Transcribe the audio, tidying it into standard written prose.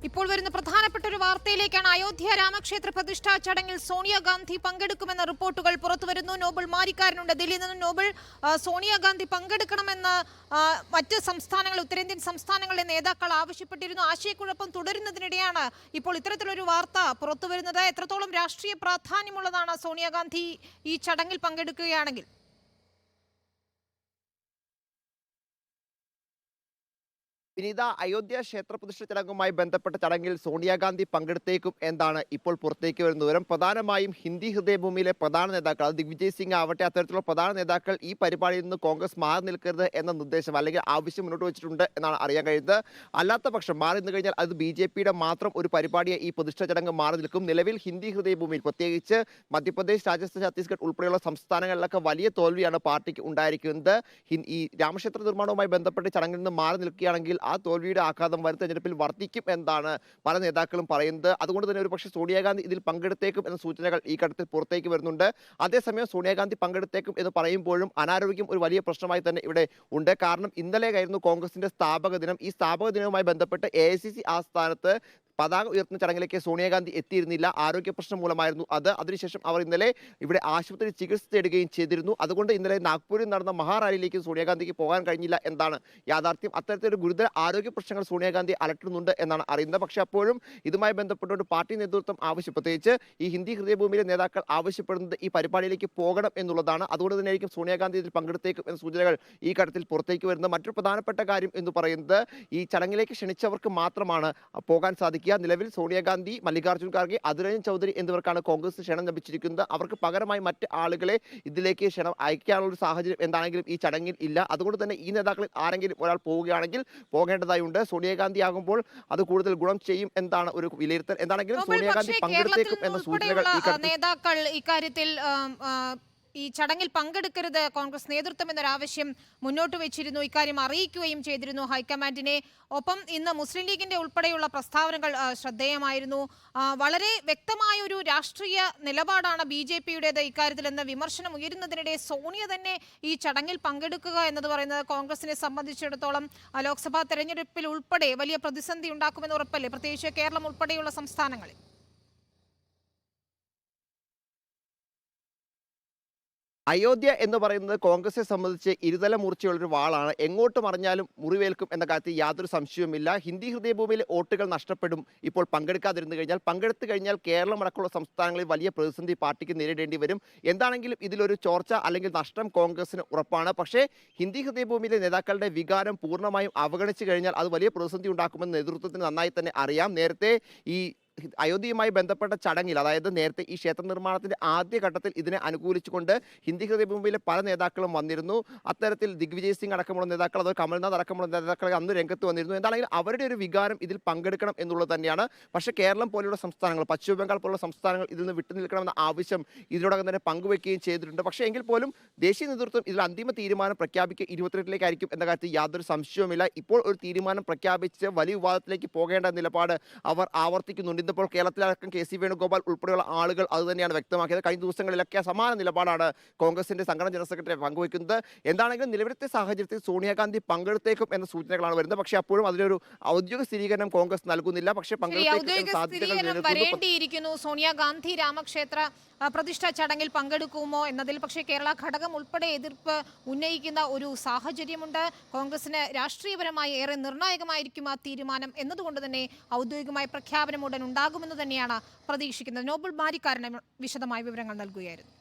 ഇപ്പോൾ വരുന്ന പ്രധാനപ്പെട്ട ഒരു വാർത്തയിലേക്കാണ്. അയോധ്യ രാമക്ഷേത്ര പ്രതിഷ്ഠാ ചടങ്ങിൽ സോണിയാഗാന്ധി പങ്കെടുക്കുമെന്ന റിപ്പോർട്ടുകൾ പുറത്തുവരുന്നു. നോബൽ മാരിക്കാരനുണ്ട് ദില്ലിയിൽ നിന്ന്. നോബൽ, സോണിയാഗാന്ധി പങ്കെടുക്കണമെന്ന് മറ്റ് സംസ്ഥാനങ്ങൾ, ഉത്തരേന്ത്യൻ സംസ്ഥാനങ്ങളിലെ നേതാക്കൾ ആവശ്യപ്പെട്ടിരുന്നു. ആശയക്കുഴപ്പം തുടരുന്നതിനിടെയാണ് ഇപ്പോൾ ഇത്തരത്തിലൊരു വാർത്ത പുറത്തുവരുന്നത്. എത്രത്തോളം രാഷ്ട്രീയ പ്രാധാന്യമുള്ളതാണ് സോണിയാഗാന്ധി ഈ ചടങ്ങിൽ പങ്കെടുക്കുകയാണെങ്കിൽ? വിനീത, അയോധ്യ ക്ഷേത്ര പ്രതിഷ്ഠ ചടങ്ങുമായി ബന്ധപ്പെട്ട ചടങ്ങിൽ സോണിയാഗാന്ധി പങ്കെടുത്തേക്കും എന്നാണ് ഇപ്പോൾ പുറത്തേക്ക് വരുന്ന വിവരം. പ്രധാനമായും ഹിന്ദി ഹൃദയഭൂമിയിലെ പ്രധാന നേതാക്കൾ, അത് ദിഗ്വിജയ് സിംഗ് ആവട്ടെ, അത്തരത്തിലുള്ള പ്രധാന നേതാക്കൾ ഈ പരിപാടിയിൽ നിന്ന് കോൺഗ്രസ് മാറി നിൽക്കരുത് എന്ന നിർദ്ദേശം അല്ലെങ്കിൽ ആവശ്യം മുന്നോട്ട് വെച്ചിട്ടുണ്ട് എന്നാണ് അറിയാൻ കഴിയുന്നത്. അല്ലാത്ത പക്ഷം മാറി നിന്ന് കഴിഞ്ഞാൽ അത് BJP-യുടെ മാത്രം ഒരു പരിപാടിയെ ഈ പ്രതിഷ്ഠ ചടങ്ങ് മാറി നിൽക്കും. നിലവിൽ ഹിന്ദി ഹൃദയഭൂമിയിൽ, പ്രത്യേകിച്ച് മധ്യപ്രദേശ്, രാജസ്ഥാൻ, ഛത്തീസ്ഗഡ് ഉൾപ്പെടെയുള്ള സംസ്ഥാനങ്ങളിലൊക്കെ വലിയ തോൽവിയാണ് പാർട്ടിക്ക് ഉണ്ടായിരിക്കുന്നത്. ഈ രാമക്ഷേത്ര നിർമ്മാണവുമായി ബന്ധപ്പെട്ട് ചടങ്ങിൽ നിന്ന് മാറി നിൽക്കുകയാണെങ്കിൽ ആ തോൽവിയുടെ ആഘാതം വരും തെരഞ്ഞെടുപ്പിൽ വർദ്ധിക്കും എന്നാണ് പല നേതാക്കളും പറയുന്നത്. അതുകൊണ്ട് തന്നെ ഒരുപക്ഷെ സോണിയാഗാന്ധി ഇതിൽ പങ്കെടുത്തേക്കും എന്ന സൂചനകൾ ഈ ഘട്ടത്തിൽ പുറത്തേക്ക് വരുന്നുണ്ട്. അതേസമയം സോണിയാഗാന്ധി പങ്കെടുത്തേക്കും എന്ന് പറയുമ്പോഴും അനാരോഗ്യം ഒരു വലിയ പ്രശ്നമായി തന്നെ ഇവിടെ ഉണ്ട്. കാരണം ഇന്നലെയായിരുന്നു കോൺഗ്രസിന്റെ സ്ഥാപക ദിനം. ഈ സ്ഥാപക ദിനവുമായി ബന്ധപ്പെട്ട് AICC ആസ്ഥാനത്ത് പതാക ഉയർത്തുന്ന ചടങ്ങിലേക്ക് സോണിയാഗാന്ധി എത്തിയിരുന്നില്ല. ആരോഗ്യ പ്രശ്നം മൂലമായിരുന്നു അത്. അതിനുശേഷം അവർ ഇന്നലെ ഇവിടെ ആശുപത്രി ചികിത്സ തേടുകയും ചെയ്തിരുന്നു. അതുകൊണ്ട് ഇന്നലെ നാഗ്പൂരിൽ നടന്ന മഹാറാലിയിലേക്ക് സോണിയാഗാന്ധിക്ക് പോകാൻ കഴിഞ്ഞില്ല എന്നാണ് യാഥാർത്ഥ്യം. അത്തരത്തിലൊരു ഗുരുതര ആരോഗ്യ പ്രശ്നങ്ങൾ സോണിയാഗാന്ധി അലട്ടുന്നുണ്ട് എന്നാണ് അറിയുന്നത്. പക്ഷേ അപ്പോഴും ഇതുമായി ബന്ധപ്പെട്ടുകൊണ്ട് പാർട്ടി നേതൃത്വം പ്രത്യേകിച്ച് ഈ ഹിന്ദി ഹൃദയഭൂമിയിലെ നേതാക്കൾ ആവശ്യപ്പെടുന്നത് ഈ പരിപാടിയിലേക്ക് പോകണം എന്നുള്ളതാണ്. അതുകൊണ്ട് തന്നെയായിരിക്കും സോണിയാഗാന്ധി ഇതിൽ പങ്കെടുത്തേക്കും എന്ന സൂചനകൾ ഈ ഘട്ടത്തിൽ പുറത്തേക്ക് വരുന്നത്. മറ്റൊരു പ്രധാനപ്പെട്ട കാര്യം എന്ന് പറയുന്നത് ഈ ചടങ്ങിലേക്ക് ക്ഷണിച്ചവർക്ക് മാത്രമാണ് പോകാൻ സാധിക്കുക. നിലവിൽ സോണിയാഗാന്ധി, മല്ലികാർജ്ജുൻ ഖാർഗെ, അധീർ രഞ്ജൻ ചൗധരി എന്നിവർക്കാണ് കോൺഗ്രസ് ക്ഷണം ലഭിച്ചിരിക്കുന്നത്. അവർക്ക് പകരമായി മറ്റ് ആളുകളെ ഇതിലേക്ക് ക്ഷണം അയക്കാനുള്ള ഒരു സാഹചര്യം എന്താണെങ്കിലും ഈ ചടങ്ങിൽ ഇല്ല. അതുകൊണ്ട് തന്നെ ഈ നേതാക്കളിൽ ആരെങ്കിലും ഒരാൾ പോവുകയാണെങ്കിൽ പോകേണ്ടതായുണ്ട്. സോണിയാഗാന്ധി ആകുമ്പോൾ അത് കൂടുതൽ ഗുണം ചെയ്യും എന്നാണ് ഒരു വിലയിരുത്തൽ. എന്താണെങ്കിലും സോണിയാഗാന്ധി പങ്കെടുത്തേക്കും എന്ന സൂചനകൾ നേതാക്കൾ ഇക്കാര്യത്തിൽ ഈ ചടങ്ങിൽ പങ്കെടുക്കരുത് കോൺഗ്രസ് നേതൃത്വം എന്നൊരാവശ്യം മുന്നോട്ട് വെച്ചിരുന്നു. ഇക്കാര്യം അറിയിക്കുകയും ചെയ്തിരുന്നു ഹൈക്കമാൻഡിനെ. ഒപ്പം ഇന്ന് മുസ്ലിം ലീഗിന്റെ ഉൾപ്പെടെയുള്ള പ്രസ്താവനകൾ ശ്രദ്ധേയമായിരുന്നു. വളരെ വ്യക്തമായ ഒരു രാഷ്ട്രീയ നിലപാടാണ് BJP-യുടേത് ഇക്കാര്യത്തിൽ എന്ന വിമർശനം ഉയരുന്നതിനിടെ സോണിയ തന്നെ ഈ ചടങ്ങിൽ പങ്കെടുക്കുക എന്നത് പറയുന്നത് കോൺഗ്രസിനെ സംബന്ധിച്ചിടത്തോളം ലോക്സഭാ തെരഞ്ഞെടുപ്പിൽ ഉൾപ്പെടെ വലിയ പ്രതിസന്ധി ഉണ്ടാക്കുമെന്ന് ഉറപ്പല്ലേ, പ്രത്യേകിച്ച് കേരളം ഉൾപ്പെടെയുള്ള സംസ്ഥാനങ്ങളിൽ? അയോധ്യ എന്ന് പറയുന്നത് കോൺഗ്രസിനെ സംബന്ധിച്ച് ഇരുതല മൂർച്ചയുള്ളൊരു വാളാണ്. എങ്ങോട്ട് മറിഞ്ഞാലും മുറിവേൽക്കും എന്ന കാര്യത്തിൽ യാതൊരു സംശയവുമില്ല. ഹിന്ദി ഹൃദയഭൂമിയിലെ വോട്ടുകൾ നഷ്ടപ്പെടും ഇപ്പോൾ പങ്കെടുക്കാതിരുന്നു കഴിഞ്ഞാൽ. പങ്കെടുത്തു കഴിഞ്ഞാൽ കേരളം അടക്കമുള്ള സംസ്ഥാനങ്ങളിൽ വലിയ പ്രതിസന്ധി പാർട്ടിക്ക് നേരിടേണ്ടി വരും. എന്താണെങ്കിലും ഇതിലൊരു ചോർച്ച അല്ലെങ്കിൽ നഷ്ടം കോൺഗ്രസിന് ഉറപ്പാണ്. പക്ഷേ ഹിന്ദി ഹൃദയഭൂമിയിലെ നേതാക്കളുടെ വികാരം പൂർണ്ണമായും അവഗണിച്ചു കഴിഞ്ഞാൽ അത് വലിയ പ്രതിസന്ധി ഉണ്ടാക്കുമെന്ന് നേതൃത്വത്തിന് നന്നായി തന്നെ അറിയാം. നേരത്തെ ഈ അയോധ്യയുമായി ബന്ധപ്പെട്ട ചടങ്ങിൽ, അതായത് നേരത്തെ ഈ ക്ഷേത്ര നിർമ്മാണത്തിന്റെ ആദ്യഘട്ടത്തിൽ ഇതിനെ അനുകൂലിച്ചുകൊണ്ട് ഹിന്ദി ഹൃദയഭൂമിയിലെ പല നേതാക്കളും വന്നിരുന്നു. അത്തരത്തിൽ ദിഗ്വിജയ് സിംഗ് അടക്കമുള്ള നേതാക്കൾ, അതൊരു കമൽനാഥ് അടക്കമുള്ള നേതാക്കൾ അന്ന് രംഗത്ത് വന്നിരുന്നു. എന്താണെങ്കിലും അവരുടെ ഒരു വികാരം ഇതിൽ പങ്കെടുക്കണം എന്നുള്ളത് തന്നെയാണ്. പക്ഷേ കേരളം പോലെയുള്ള സംസ്ഥാനങ്ങൾ, പശ്ചിമ ബംഗാൾ പോലുള്ള സംസ്ഥാനങ്ങൾ ഇതിൽ നിന്ന് വിട്ടുനിൽക്കണമെന്ന ആവശ്യം ഇതിനോടകം തന്നെ പങ്കുവെക്കുകയും ചെയ്തിട്ടുണ്ട്. പക്ഷേ എങ്കിൽ പോലും ദേശീയ നേതൃത്വം ഇതിൽ അന്തിമ തീരുമാനം പ്രഖ്യാപിക്കുക 22-ലേക്കായിരിക്കും എന്ന കാര്യത്തിൽ യാതൊരു സംശയവുമില്ല. ഇപ്പോൾ ഒരു തീരുമാനം പ്രഖ്യാപിച്ച് വലിയ വിവാദത്തിലേക്ക് പോകേണ്ട നിലപാട് അവർ ആവർത്തിക്കുന്നുണ്ട്. ഇന്നിപ്പോൾ കേരളത്തിലടക്കം KC വേണുഗോപാൽ ഉൾപ്പെടെയുള്ള ആളുകൾ അത് തന്നെയാണ് വ്യക്തമാക്കിയത്. കഴിഞ്ഞ ദിവസങ്ങളിലൊക്കെ സമാന നിലപാടാണ് കോൺഗ്രസിന്റെ സംഘടനാ ജനറൽ സെക്രട്ടറി പങ്കുവയ്ക്കുന്നത്. എന്താണെങ്കിലും നിലവിലത്തെ സാഹചര്യത്തിൽ സോണിയാഗാന്ധി പങ്കെടുത്തേക്കും എന്ന സൂചനകളാണ് വരുന്നത്. പക്ഷേ അപ്പോഴും അതിലൊരു ഔദ്യോഗിക സ്ഥിരീകരണം കോൺഗ്രസ് നൽകുന്നില്ല. പക്ഷേ വരേണ്ടിയിരിക്കുന്നു. സോണിയാഗാന്ധി രാമക്ഷേത്ര പ്രതിഷ്ഠാ ചടങ്ങിൽ പങ്കെടുക്കുമോ എന്നതിൽ പക്ഷേ കേരള ഘടകം ഉൾപ്പെടെ എതിർപ്പ് ഉന്നയിക്കുന്ന ഒരു സാഹചര്യമുണ്ട്. കോൺഗ്രസിന് രാഷ്ട്രീയപരമായി ഏറെ നിർണായകമായിരിക്കും ആ തീരുമാനം എന്നതുകൊണ്ട് തന്നെ ഔദ്യോഗികമായ പ്രഖ്യാപനം ഉടൻ ഉണ്ടാകുമെന്ന് തന്നെയാണ് പ്രതീക്ഷിക്കുന്നത്. നോബൽ മാരിക്കാരന് വിശദമായ വിവരങ്ങൾ നൽകുകയായിരുന്നു.